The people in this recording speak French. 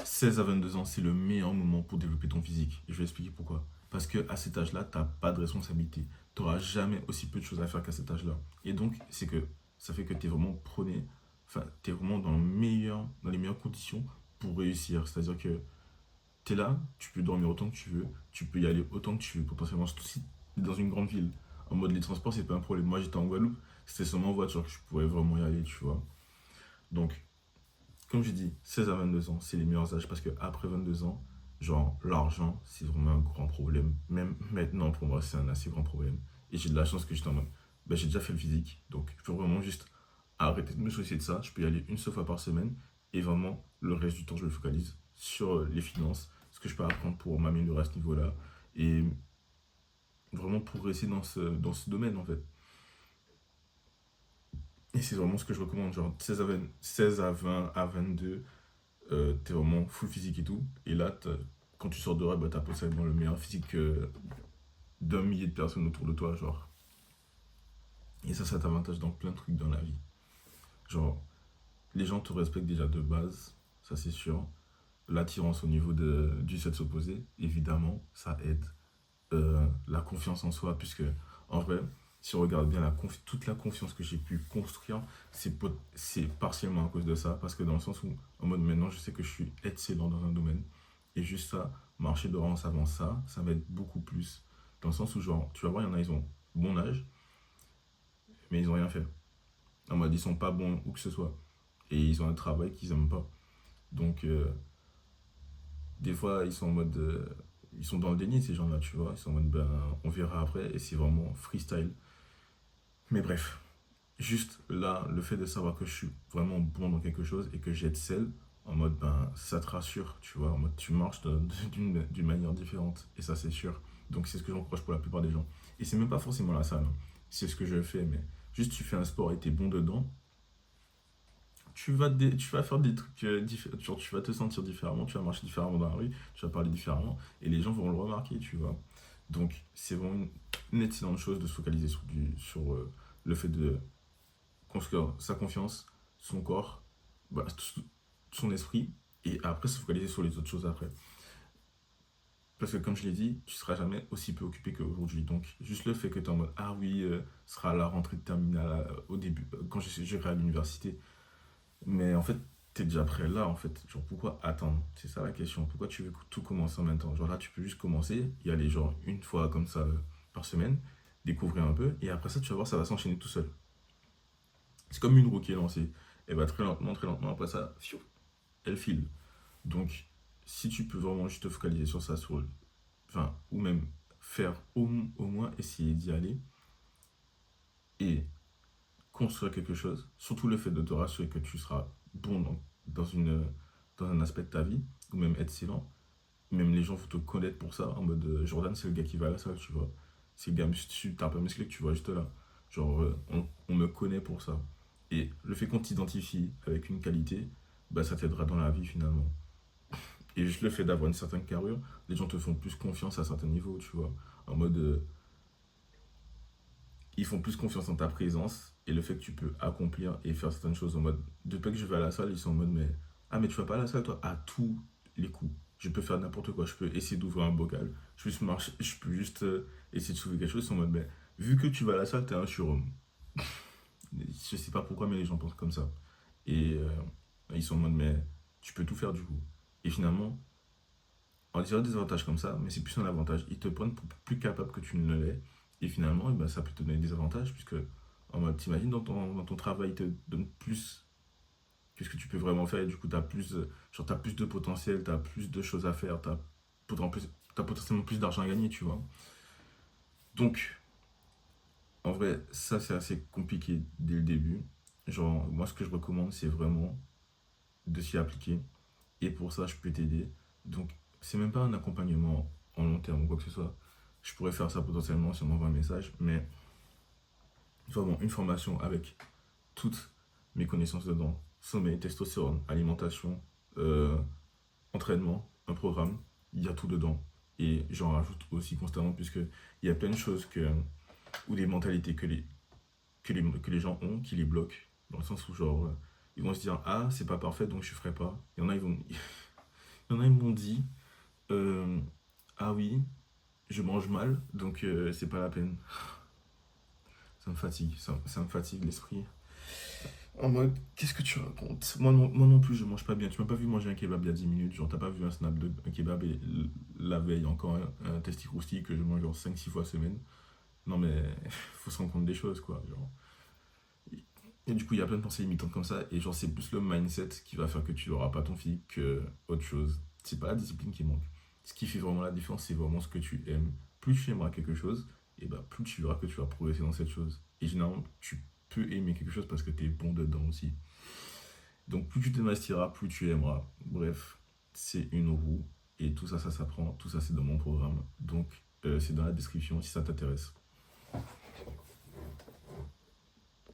16 à 22 ans, c'est le meilleur moment pour développer ton physique. Et je vais expliquer pourquoi. Parce que à cet âge-là, tu n'as pas de responsabilité. Tu n'auras jamais aussi peu de choses à faire qu'à cet âge-là. Et donc, ça fait que tu es vraiment prôné, enfin, tu es vraiment dans les meilleures conditions pour réussir. C'est-à-dire que tu es là, tu peux dormir autant que tu veux, tu peux y aller autant que tu veux, potentiellement, surtout si tu es dans une grande ville. En mode, les transports, c'est pas un problème. Moi, j'étais en Guadeloupe, c'était seulement en voiture que je pourrais vraiment y aller, tu vois. Donc, comme j'ai dit, 16 à 22 ans, c'est les meilleurs âges parce que après 22 ans, genre, l'argent, c'est vraiment un grand problème. Même maintenant, pour moi, c'est un assez grand problème. Et j'ai de la chance que j'étais en mode, ben, j'ai déjà fait le physique, donc je peux vraiment juste arrêter de me soucier de ça. Je peux y aller une seule fois par semaine et vraiment, le reste du temps, je me focalise sur les finances, ce que je peux apprendre pour m'améliorer à ce niveau-là et vraiment progresser dans ce domaine en fait. Et c'est vraiment ce que je recommande, genre 16 à 20 à 22, t'es vraiment full physique et tout. Et là, quand tu sors de là, bah, t'as potentiellement le meilleur physique d'un millier de personnes autour de toi, genre. Et ça t'avantage dans plein de trucs dans la vie. Genre, les gens te respectent déjà de base, ça c'est sûr. L'attirance au niveau du sexe opposé, évidemment, ça aide. La confiance en soi, puisque en vrai, si on regarde bien toute la confiance que j'ai pu construire, c'est partiellement à cause de ça, parce que dans le sens où, en mode maintenant, je sais que je suis excellent dans un domaine, et juste ça, marcher de rang avant ça, ça m'aide beaucoup plus. Dans le sens où, genre, tu vas voir, il y en a, ils ont bon âge, mais ils ont rien fait. En mode, ils sont pas bons où que ce soit, et ils ont un travail qu'ils aiment pas. Donc, des fois, ils sont en mode. Ils sont dans le déni, ces gens-là, tu vois. Ils sont en mode, ben, on verra après, et c'est vraiment freestyle. Mais bref, juste là, le fait de savoir que je suis vraiment bon dans quelque chose et que j'excelle, en mode, ben, ça te rassure, tu vois. En mode, tu marches d'une manière différente, et ça, c'est sûr. Donc, c'est ce que j'encourage pour la plupart des gens. Et c'est même pas forcément la salle, hein. C'est ce que je fais, mais juste tu fais un sport et t'es bon dedans, tu vas faire des trucs différents, genre tu vas te sentir différemment, tu vas marcher différemment dans la rue, tu vas parler différemment, et les gens vont le remarquer, tu vois. Donc, c'est vraiment une excellente chose de se focaliser sur le fait de construire sa confiance, son corps, bah, son esprit, et après se focaliser sur les autres choses après. Parce que comme je l'ai dit, tu seras jamais aussi peu occupé qu'aujourd'hui. Donc juste le fait que tu es en mode, ah oui, ce sera la rentrée de terminale au début, quand j'irai à l'université. Mais en fait, tu es déjà prêt là, en fait. Genre, pourquoi attendre? C'est ça la question. Pourquoi tu veux tout commencer en même temps? Genre là, tu peux juste commencer, y aller genre une fois comme ça par semaine, découvrir un peu, et après ça, tu vas voir, ça va s'enchaîner tout seul. C'est comme une roue qui est lancée. Elle va très lentement, après ça, fiou, elle file. Donc, si tu peux vraiment juste te focaliser sur ça, enfin, ou même faire au moins essayer d'y aller et construire quelque chose, surtout le fait de te rassurer que tu seras bon dans un aspect de ta vie, ou même excellent, même les gens vont te connaître pour ça, en mode Jordan, c'est le gars qui va à la salle, tu vois. C'est le gars super peu musclé que tu vois juste là. Genre, on me connaît pour ça. Et le fait qu'on t'identifie avec une qualité, bah, ça t'aidera dans la vie finalement. Et juste le fait d'avoir une certaine carrure, les gens te font plus confiance à certains niveaux, tu vois. En mode, ils font plus confiance en ta présence et le fait que tu peux accomplir et faire certaines choses en mode, depuis que je vais à la salle, ils sont en mode, mais, ah, mais tu vas pas à la salle, toi, à tous les coups. Je peux faire n'importe quoi, je peux essayer d'ouvrir un bocal, je peux juste essayer de soulever quelque chose, ils sont en mode, mais vu que tu vas à la salle, t'es un surhomme. Je sais pas pourquoi, mais les gens pensent comme ça. Et ils sont en mode, mais tu peux tout faire du coup. Et finalement, on dirait des avantages comme ça, mais c'est plus un avantage. Ils te prennent pour plus capable que tu ne l'es. Et finalement, eh ben, ça peut te donner des avantages, puisque en mode, t'imagines dans ton travail, il te donne plus que ce que tu peux vraiment faire, et du coup, t'as plus de potentiel, t'as plus de choses à faire, t'as potentiellement plus d'argent à gagner, tu vois. Donc, en vrai, ça, c'est assez compliqué dès le début. Genre, moi, ce que je recommande, c'est vraiment de s'y appliquer. Et pour ça, je peux t'aider. Donc, c'est même pas un accompagnement en long terme ou quoi que ce soit. Je pourrais faire ça potentiellement si on m'envoie un message, mais vraiment une formation avec toutes mes connaissances dedans. Sommeil, testostérone, alimentation, euh, entraînement, un programme, il y a tout dedans. Et j'en rajoute aussi constamment puisque il y a plein de choses ou des mentalités que les gens ont qui les bloquent. Dans le sens où genre, ils vont se dire, ah, c'est pas parfait donc je ferai pas. Il y en a, Il y en a, ils m'ont dit, euh, ah oui, je mange mal, donc c'est pas la peine. Ça me fatigue, ça me fatigue l'esprit. En mode, qu'est-ce que tu racontes? Moi non plus, je mange pas bien. Tu m'as pas vu manger un kebab il y a 10 minutes. Genre, t'as pas vu un snap de un kebab et la veille, encore un testi croustille que je mange genre 5 6 fois semaine. Non, mais faut se rendre compte des choses, quoi. Genre. Et du coup, il y a plein de pensées limitantes comme ça. Et genre, c'est plus le mindset qui va faire que tu n'auras pas ton physique que autre chose. C'est pas la discipline qui manque. Ce qui fait vraiment la différence, c'est vraiment ce que tu aimes. Plus tu aimeras quelque chose, et bah, plus tu verras que tu vas progresser dans cette chose. Et généralement, tu peux aimer quelque chose parce que tu es bon dedans aussi. Donc plus tu t'investiras, plus tu aimeras. Bref, c'est une roue. Et tout ça, ça s'apprend. Tout ça, c'est dans mon programme. Donc, c'est dans la description si ça t'intéresse.